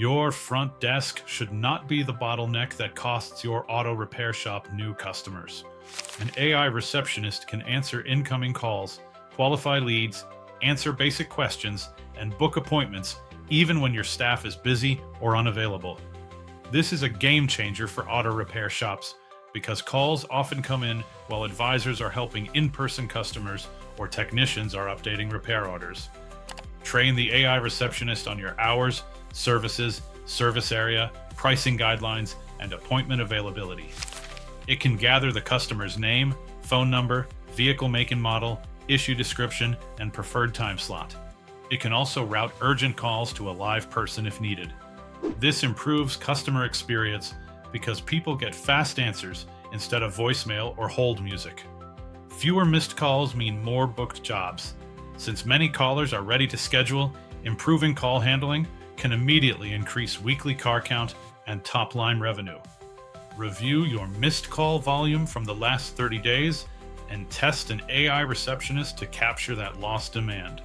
Your front desk should not be the bottleneck that costs your auto repair shop new customers. An AI receptionist can answer incoming calls, qualify leads, answer basic questions, and book appointments even when your staff is busy or unavailable. This is a game changer for auto repair shops because calls often come in while advisors are helping in-person customers or technicians are updating repair orders. Train the AI receptionist on your hours, services, service area, pricing guidelines, and appointment availability. It can gather the customer's name, phone number, vehicle make and model, issue description, and preferred time slot. It can also route urgent calls to a live person if needed. This improves customer experience because people get fast answers instead of voicemail or hold music. Fewer missed calls mean more booked jobs. Since many callers are ready to schedule, improving call handling can immediately increase weekly car count and top-line revenue. Review your missed call volume from the last 30 days and test an AI receptionist to capture that lost demand.